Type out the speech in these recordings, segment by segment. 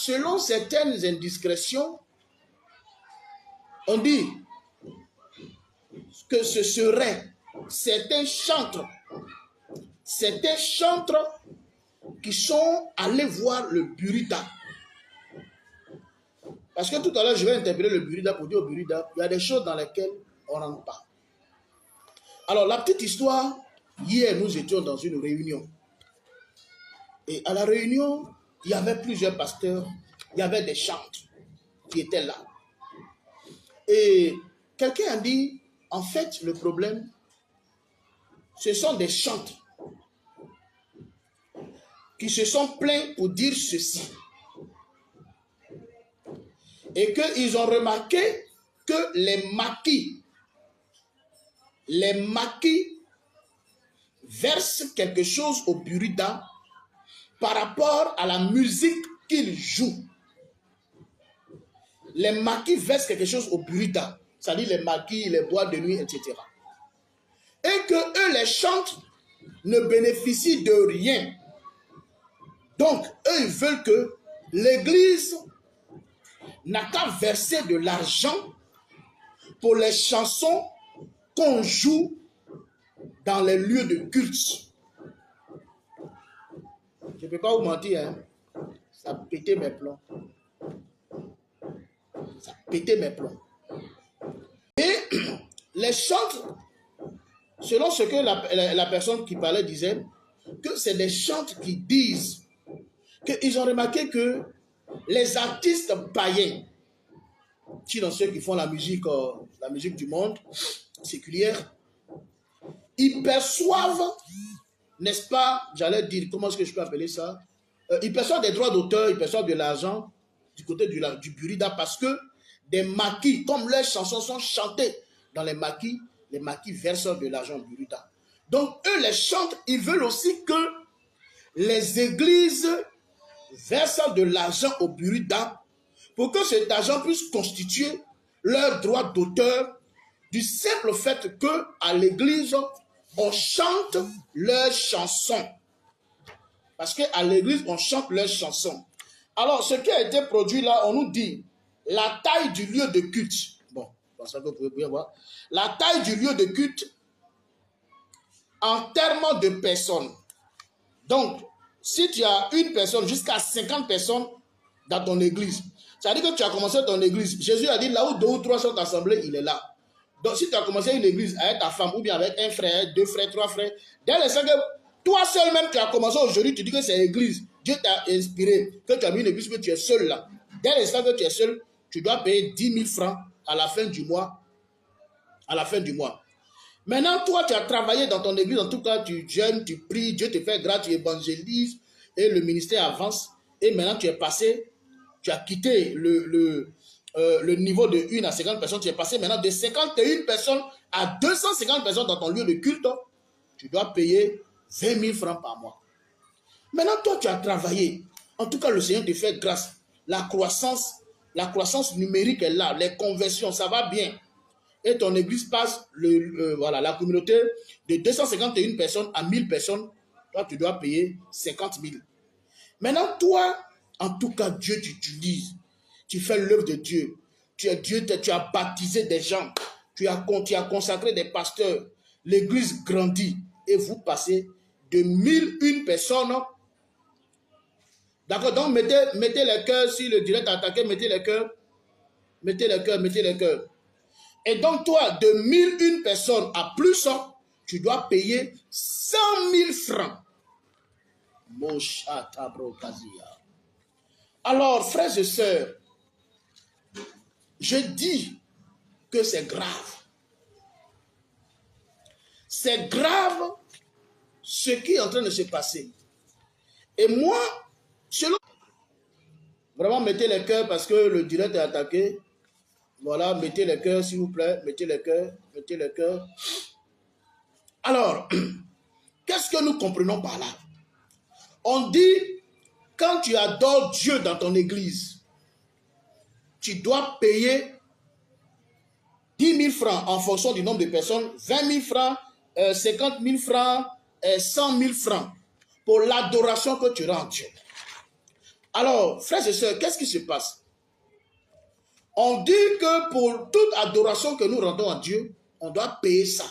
selon certaines indiscrétions, on dit que ce serait certains chantres qui sont allés voir le Burida. Parce que tout à l'heure, je vais interpeller le Burida pour dire au Burida, il y a des choses dans lesquelles on n'entre pas. Alors, la petite histoire, hier, nous étions dans une réunion. Et à la réunion, il y avait plusieurs pasteurs, il y avait des chantres qui étaient là. Et quelqu'un a dit, en fait, le problème, ce sont des chantres qui se sont plaints pour dire ceci. Et qu'ils ont remarqué que les maquis versent quelque chose au Burida par rapport à la musique qu'ils jouent. Les maquis versent quelque chose au Burida, c'est-à-dire les maquis, les boîtes de nuit, etc. Et que eux, les chantres, ne bénéficient de rien. Donc, eux, ils veulent que l'Église n'a qu'à verser de l'argent pour les chansons qu'on joue dans les lieux de culte. Je ne peux pas vous mentir, hein? Ça a pété mes plombs. Ça a pété mes plombs. Et les chantres, selon ce que la personne qui parlait disait, que c'est des chantres qui disent qu'ils ont remarqué que les artistes païens, qui sont ceux qui font la musique du monde séculière, ils perçoivent, n'est-ce pas, j'allais dire, comment est-ce que je peux appeler ça, ils perçoivent des droits d'auteur, ils perçoivent de l'argent du côté du Burida parce que des maquis, comme leurs chansons sont chantées dans les maquis versent de l'argent au Burida. Donc eux, les chantres, ils veulent aussi que les églises versent de l'argent au Burida pour que cet argent puisse constituer leur droit d'auteur du simple fait qu'à l'église, on chante leurs chansons. Parce qu'à l'église, on chante leurs chansons. Alors, ce qui a été produit là, on nous dit la taille du lieu de culte. Bon, ça que vous pouvez bien voir. La taille du lieu de culte en termes de personnes. Donc, si tu as une personne jusqu'à 50 personnes dans ton église, ça veut dire que tu as commencé ton église. Jésus a dit là où 2 ou 3 sont assemblés, il est là. Donc, si tu as commencé une église avec ta femme ou bien avec un frère, 2 frères, 3 frères, dès l'instant que toi seul même tu as commencé aujourd'hui, tu dis que c'est l'église. Dieu t'a inspiré, que tu as mis une église, que tu es seul là. Dès l'instant que tu es seul, tu dois payer 10 000 francs à la fin du mois. À la fin du mois. Maintenant, toi, tu as travaillé dans ton église, en tout cas, tu jeûnes, tu pries, Dieu te fait grâce, tu évangélises et le ministère avance. Et maintenant, tu es passé, tu as quitté le niveau de 1 à 50 personnes, tu es passé maintenant de 51 personnes à 250 personnes dans ton lieu de culte. Tu dois payer 20 000 francs par mois. Maintenant, toi, tu as travaillé. En tout cas, le Seigneur te fait grâce. La croissance numérique est là, les conversions, ça va bien. Et ton église passe la communauté de 251 personnes à 1000 personnes. Toi, tu dois payer 50 000. Maintenant, toi, en tout cas, Dieu t'utilise. Tu fais l'œuvre de Dieu. Tu as baptisé des gens. Tu as consacré des pasteurs. L'église grandit. Et vous passez de 1001 personnes. D'accord, donc mettez les cœurs. Si le direct a attaqué, mettez les cœurs. Mettez les cœurs, mettez les cœurs. Et donc toi, de 1001 personnes à plus, tu dois payer 100 000 francs. Alors, frères et sœurs, je dis que c'est grave. C'est grave ce qui est en train de se passer. Et moi, selon... Vraiment, mettez les cœurs parce que le direct est attaqué. Voilà, mettez les cœurs, s'il vous plaît. Mettez les cœurs, mettez les cœurs. Alors, qu'est-ce que nous comprenons par là? On dit, quand tu adores Dieu dans ton église, tu dois payer 10 000 francs en fonction du nombre de personnes, 20 000 francs, 50 000 francs, 100 000 francs pour l'adoration que tu rends à Dieu. Alors, frères et sœurs, qu'est-ce qui se passe? On dit que pour toute adoration que nous rendons à Dieu, on doit payer ça.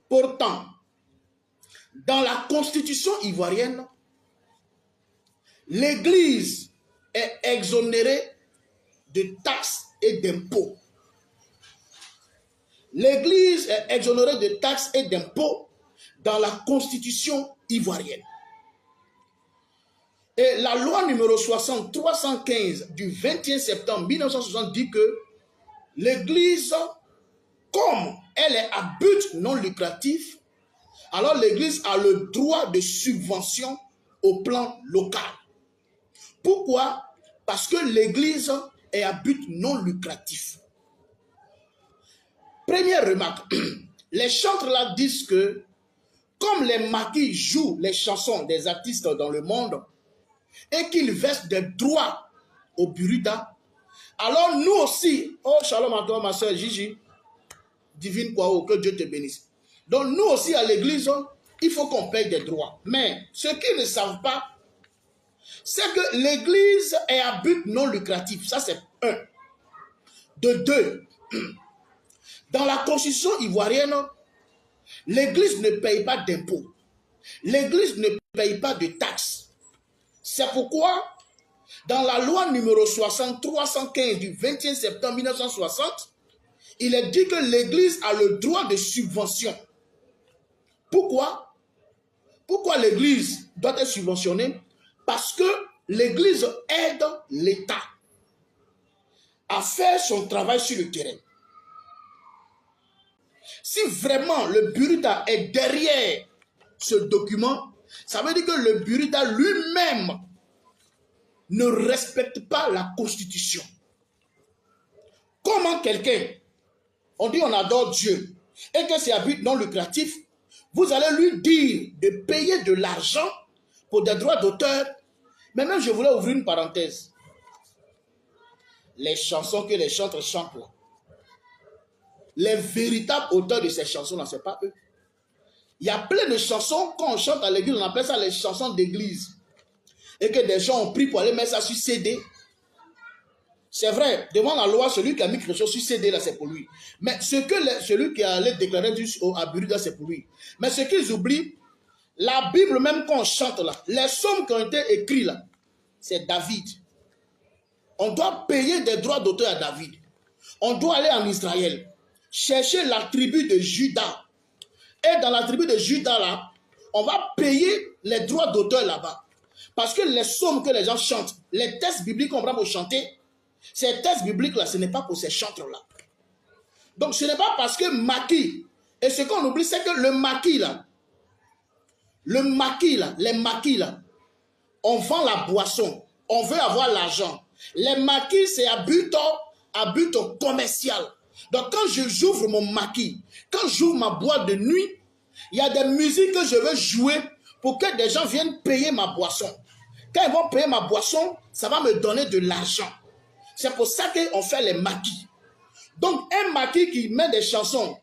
Pourtant, dans la constitution ivoirienne, l'Église est exonérée de taxes et d'impôts. L'Église est exonérée de taxes et d'impôts dans la constitution ivoirienne. Et la loi numéro 315 du 21 septembre 1960 dit que l'Église, comme elle est à but non lucratif, alors l'Église a le droit de subvention au plan local. Pourquoi? Parce que l'Église est à but non lucratif. Première remarque, les chantres là disent que comme les maquis jouent les chansons des artistes dans le monde et qu'ils versent des droits au Buruda, alors nous aussi, oh shalom à toi ma soeur Gigi, divine quoi, que Dieu te bénisse. Donc nous aussi à l'église, il faut qu'on paye des droits. Mais ce qu'ils ne savent pas, c'est que l'église est à but non lucratif. Ça c'est un. De deux, dans la constitution ivoirienne, l'église ne paye pas d'impôts. L'église ne paye pas de taxes. C'est pourquoi, dans la loi numéro 315 du 21 septembre 1960, il est dit que l'église a le droit de subvention. Pourquoi? Pourquoi l'église doit être subventionnée? Parce que l'église aide l'État à faire son travail sur le terrain. Si vraiment le Buruda est derrière ce document, ça veut dire que le Buruda lui-même ne respecte pas la Constitution. Comment quelqu'un, on dit on adore Dieu, et que c'est à but non lucratif, vous allez lui dire de payer de l'argent pour des droits d'auteur. Mais même je voulais ouvrir une parenthèse. Les chansons que les chantres chantent là, les véritables auteurs de ces chansons-là, ce n'est pas eux. Il y a plein de chansons, quand on chante à l'église, on appelle ça les chansons d'église. Et que des gens ont pris pour aller mettre ça sur CD. C'est vrai, devant la loi, celui qui a mis quelque chose sur CD, là, c'est pour lui. Mais celui qui a allé déclarer à Buruda, c'est pour lui. Mais ce qu'ils oublient, la Bible, même quand on chante là, les psaumes qui ont été écrits là, c'est David. On doit payer des droits d'auteur à David. On doit aller en Israël, chercher la tribu de Juda. Et dans la tribu de Juda là, on va payer les droits d'auteur là-bas. Parce que les psaumes que les gens chantent, les textes bibliques qu'on prend pour chanter, ces textes bibliques là, ce n'est pas pour ces chantres là. Donc ce n'est pas parce que maquis, et ce qu'on oublie, c'est que le maquis là, les maquis là, on vend la boisson, on veut avoir l'argent. Les maquis, c'est à but commercial. Donc quand j'ouvre mon maquis, quand j'ouvre ma boîte de nuit, il y a des musiques que je veux jouer pour que des gens viennent payer ma boisson. Quand ils vont payer ma boisson, ça va me donner de l'argent. C'est pour ça qu'on fait les maquis. Donc un maquis qui met des chansons,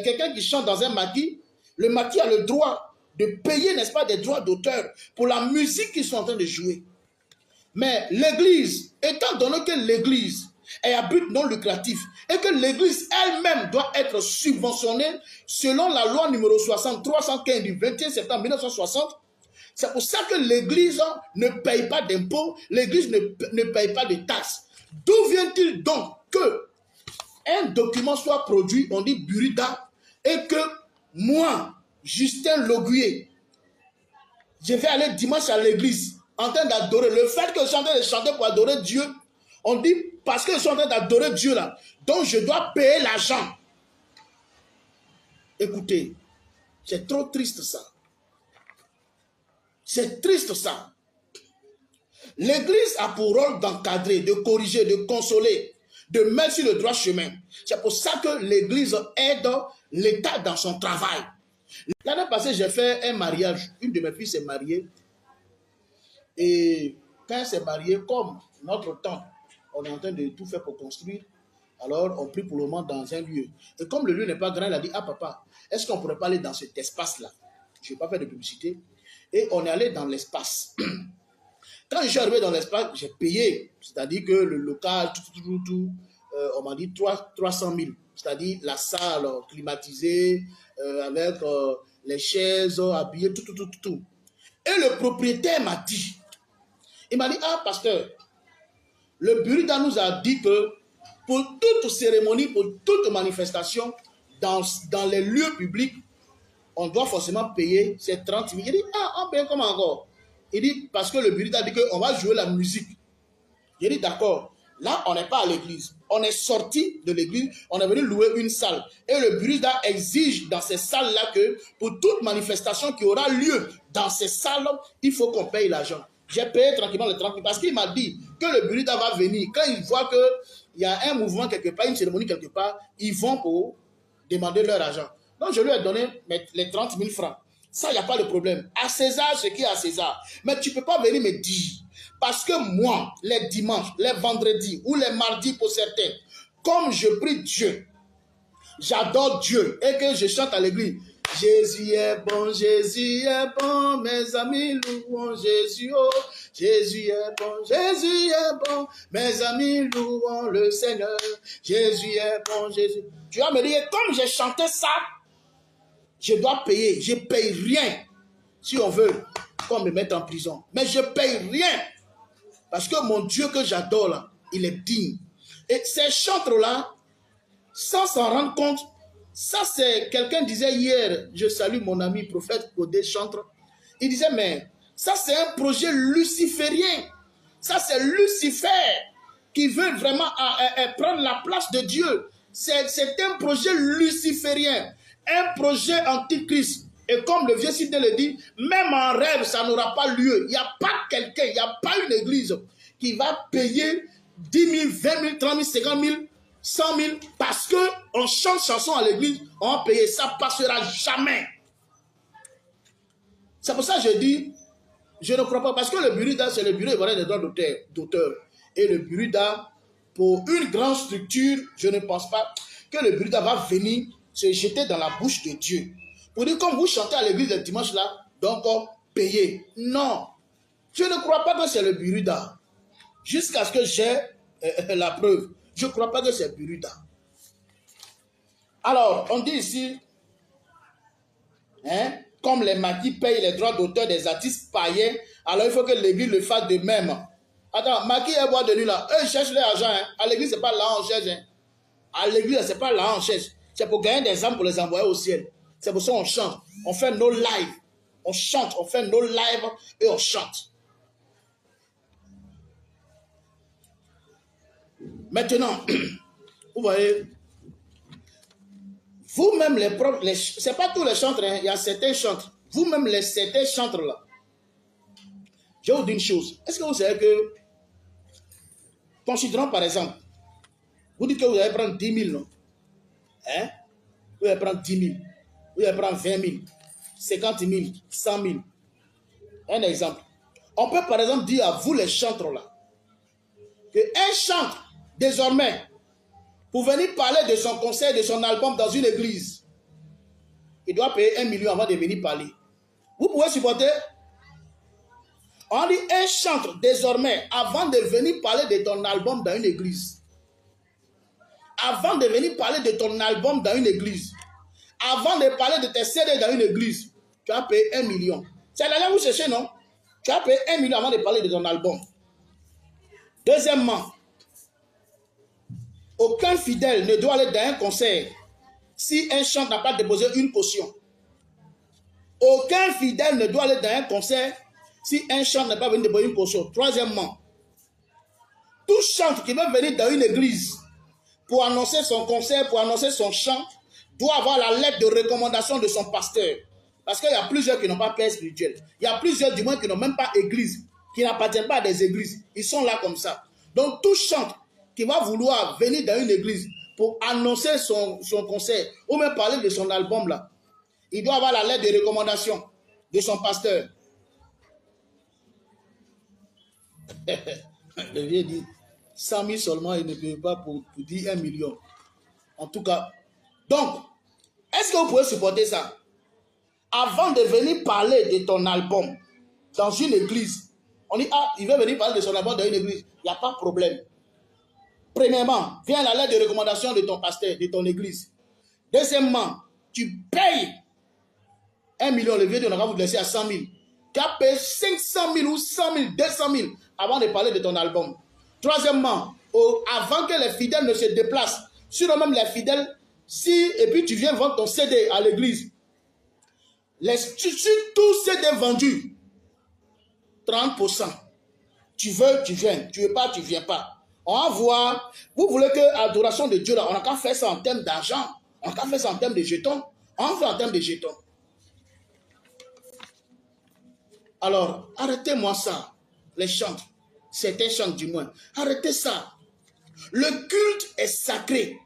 quelqu'un qui chante dans un maquis, le maquis a le droit de payer, n'est-ce pas, des droits d'auteur pour la musique qu'ils sont en train de jouer. Mais l'église, étant donné que l'église est à but non lucratif et que l'église elle-même doit être subventionnée selon la loi numéro 315 du 21 septembre 1960, c'est pour ça que l'église ne paye pas d'impôts, l'église ne paye pas de taxes. D'où vient-il donc que un document soit produit, on dit Buruda, et que moi, Justin Loguier, je vais aller dimanche à l'église en train d'adorer. Le fait que je suis en train de chanter pour adorer Dieu, on dit parce que je suis en train d'adorer Dieu là, donc je dois payer l'argent. Écoutez, c'est trop triste ça. C'est triste ça. L'église a pour rôle d'encadrer, de corriger, de consoler, de mettre sur le droit chemin. C'est pour ça que l'église aide l'État dans son travail. L'année passée, j'ai fait un mariage. Une de mes filles s'est mariée. Et quand elle s'est mariée, comme notre temps, on est en train de tout faire pour construire, alors on prie pour le moment dans un lieu. Et comme le lieu n'est pas grand, elle a dit, ah papa, est-ce qu'on ne pourrait pas aller dans cet espace-là? Je ne vais pas faire de publicité. Et on est allé dans l'espace. Quand je suis arrivé dans l'espace, j'ai payé. C'est-à-dire que le local, on m'a dit 300 000. C'est-à-dire la salle climatisée, avec les chaises habillées, tout. Et le propriétaire m'a dit, il m'a dit, ah pasteur, le Burida nous a dit que pour toute cérémonie, pour toute manifestation, dans les lieux publics, on doit forcément payer ces 30 000. Il dit, ah, on paye comment encore? Il dit, parce que le Burida dit qu'on va jouer la musique. J'ai dit, d'accord. Là, on n'est pas à l'église. On est sorti de l'église, on est venu louer une salle. Et le Burida exige dans ces salles-là que pour toute manifestation qui aura lieu dans ces salles, il faut qu'on paye l'argent. J'ai payé tranquillement les 30 000 parce qu'il m'a dit que le Burida va venir. Quand il voit qu'il y a un mouvement quelque part, une cérémonie quelque part, ils vont pour demander leur argent. Donc, je lui ai donné les 30 000 francs. Ça, il n'y a pas de problème. À César, ce qui est à César. Mais tu ne peux pas venir me dire, parce que moi, les dimanches, les vendredis ou les mardis pour certains, comme je prie Dieu, j'adore Dieu et que je chante à l'église, Jésus est bon, mes amis louons Jésus, oh, Jésus est bon, mes amis louons le Seigneur, Jésus est bon, Jésus. Tu vas me dire, comme j'ai chanté ça, je dois payer, je ne paye rien. Si on veut qu'on me mette en prison, mais je ne paye rien. Parce que mon Dieu que j'adore là, il est digne. Et ces chantres-là, sans s'en rendre compte, ça c'est, quelqu'un disait hier, je salue mon ami prophète Kodé Chantre, il disait, mais ça c'est un projet luciférien. Ça c'est Lucifer qui veut vraiment prendre la place de Dieu. C'est un projet luciférien, un projet antichrist. Et comme le vieux Cité le dit, même en rêve, ça n'aura pas lieu. Il n'y a pas quelqu'un, il n'y a pas une église qui va payer 10 000, 20 000, 30 000, 50 000, 100 000 parce qu'on chante chanson à l'église, on va payer. Ça ne passera jamais. C'est pour ça que je dis, je ne crois pas, parce que le Burida, c'est le bureau ivoirien des droits d'auteur. Et le Burida, pour une grande structure, je ne pense pas que le Burida va venir se jeter dans la bouche de Dieu. Pour dire, comme vous chantez à l'église le dimanche là, donc payez. Non, je ne crois pas que c'est le Burida. Jusqu'à ce que j'ai la preuve. Je ne crois pas que c'est Burida. Alors, on dit ici, hein, comme les maquis payent les droits d'auteur des artistes païens, alors il faut que l'église le fasse de même. Attends, maquis et bois de nuit là, eux ils cherchent l'argent. Hein. À l'église, ce n'est pas là on cherche. Hein. À l'église, ce n'est pas là on cherche. C'est pour gagner des âmes pour les envoyer au ciel. C'est pour ça qu'on chante. On fait nos lives. On chante, on fait nos lives et on chante. Maintenant, vous voyez, vous-même c'est pas tous les chantres, hein, il y a certains chantres. Vous-même certains chantres là. Je vais vous dire une chose. Est-ce que vous savez que, considérons par exemple, vous dites que vous allez prendre 10 000, non? Hein? Vous allez prendre 10 000. Vous allez prendre 20 000, 50 000, 100 000. Un exemple. On peut par exemple dire à vous les chantres là, qu'un chantre, désormais, pour venir parler de son concert, de son album dans une église, il doit payer 1 million avant de venir parler. Vous pouvez supporter? On dit un chantre, désormais, avant de venir parler de ton album dans une église, avant de venir parler de ton album dans une église, avant de parler de tes CD dans une église, tu as payé 1 million. C'est là que vous cherchez, non? Tu as payé 1 million avant de parler de ton album. Deuxièmement, aucun fidèle ne doit aller dans un concert si un chant n'a pas déposé une caution. Aucun fidèle ne doit aller dans un concert si un chant n'a pas venu déposer une caution. Troisièmement, tout chantre qui veut venir dans une église pour annoncer son concert, pour annoncer son chant, doit avoir la lettre de recommandation de son pasteur. Parce qu'il y a plusieurs qui n'ont pas père spirituel. Il y a plusieurs du moins qui n'ont même pas église, qui n'appartiennent pas à des églises. Ils sont là comme ça. Donc tout chantre qui va vouloir venir dans une église pour annoncer son concert ou même parler de son album là, il doit avoir la lettre de recommandation de son pasteur. Le vieux dit 100 000 seulement, il ne peut pas pour dire 1 million. En tout cas, donc, est-ce que vous pouvez supporter ça? Avant de venir parler de ton album dans une église, On dit, ah, il veut venir parler de son abord dans une église. Il n'y a pas de problème. Premièrement, viens la lettre de recommandation de ton pasteur, de ton église. Deuxièmement, tu payes 1 million, le vieux Dieu, on va vous laisser à 100 000. Tu as payé 500 000 ou 100 000, 200 000 avant de parler de ton album. Troisièmement, avant que les fidèles ne se déplacent, sinon même les fidèles, et puis tu viens vendre ton CD à l'église, tous CD vendus, 30%. Tu veux, tu viens. Tu veux pas, tu viens pas. On va voir. Vous voulez que l'adoration de Dieu, là, on n'a qu'à faire ça en termes d'argent. On n'a qu'à faire ça en termes de jetons. On va faire en termes de jetons. Alors, arrêtez-moi ça. Les chants. Certains chantent du moins. Arrêtez ça. Le culte est sacré.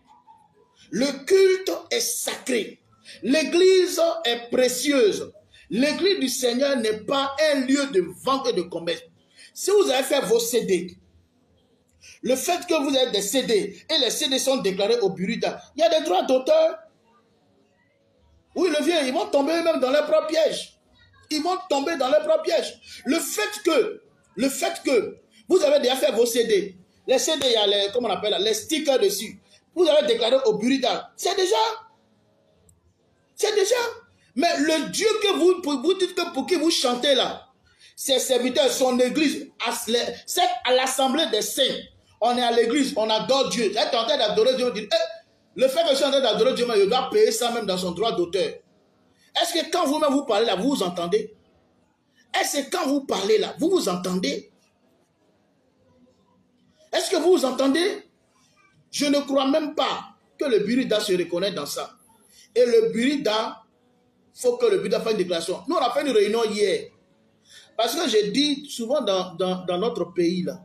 Le culte est sacré. L'église est précieuse. L'église du Seigneur n'est pas un lieu de vente et de commerce. Si vous avez fait vos CD, le fait que vous avez des CD et les CD sont déclarés au bureau, il y a des droits d'auteur. Oui, le vieux, ils vont tomber même dans leur propre piège. Ils vont tomber dans leur propre piège. Le fait que vous avez déjà fait vos CD, les CD, il y a les, comment on appelle, les stickers dessus. Vous avez déclaré au bureau, c'est déjà. Mais le Dieu que vous dites que pour qui vous chantez là, ses serviteurs, son église, à l'assemblée des saints, on est à l'église, on adore Dieu. Vous êtes en train d'adorer Dieu, dit, le fait que je suis en train d'adorer Dieu, il doit payer ça même dans son droit d'auteur. Est-ce que quand vous-même vous parlez là, vous vous entendez? Est-ce que quand vous parlez là, vous vous entendez? Est-ce que vous vous entendez? Je ne crois même pas que le Burida se reconnaît dans ça. Et le Burida, il faut que le Burida fasse une déclaration. Nous, on a fait une réunion hier. Parce que je dis souvent dans notre pays, là,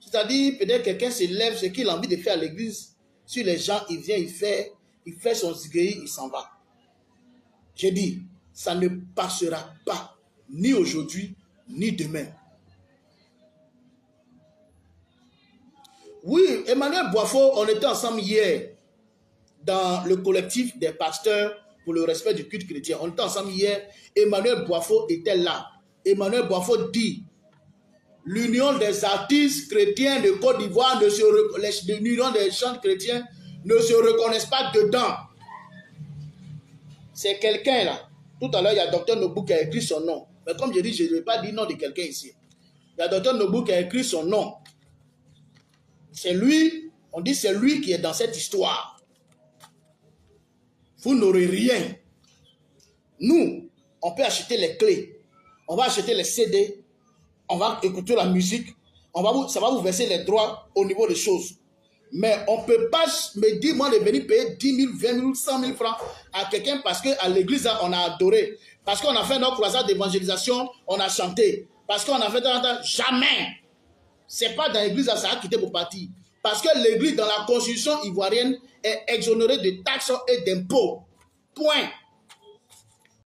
c'est-à-dire, peut-être quelqu'un se lève, ce qu'il a envie de faire à l'église. Si les gens, il vient, il fait son zigéi, il s'en va. J'ai dit, ça ne passera pas, ni aujourd'hui, ni demain. Oui, Emmanuel Boifo, on était ensemble hier dans le collectif des pasteurs pour le respect du culte chrétien. On était ensemble hier, Emmanuel Boifo était là. Emmanuel Boifo dit, l'union des artistes chrétiens de Côte d'Ivoire, l'union des chants chrétiens ne se reconnaissent pas dedans. C'est quelqu'un là. Tout à l'heure, il y a Dr Nobou qui a écrit son nom. Mais comme je dis, je ne vais pas dire le nom de quelqu'un ici. Il y a Dr Nobou qui a écrit son nom. C'est lui, on dit c'est lui qui est dans cette histoire. Vous n'aurez rien. Nous, on peut acheter les clés. On va acheter les CD. On va écouter la musique. Ça va vous verser les droits au niveau des choses. Mais on ne peut pas me dire, moi, de venir payer 10 000, 20 000, 100 000 francs à quelqu'un parce qu'à l'église, on a adoré. Parce qu'on a fait notre croisade d'évangélisation, on a chanté. Parce qu'on a fait... Jamais. Ce n'est pas dans l'église, ça a quitté pour partir. Parce que l'église, dans la constitution ivoirienne, est exonérée de taxes et d'impôts. Point.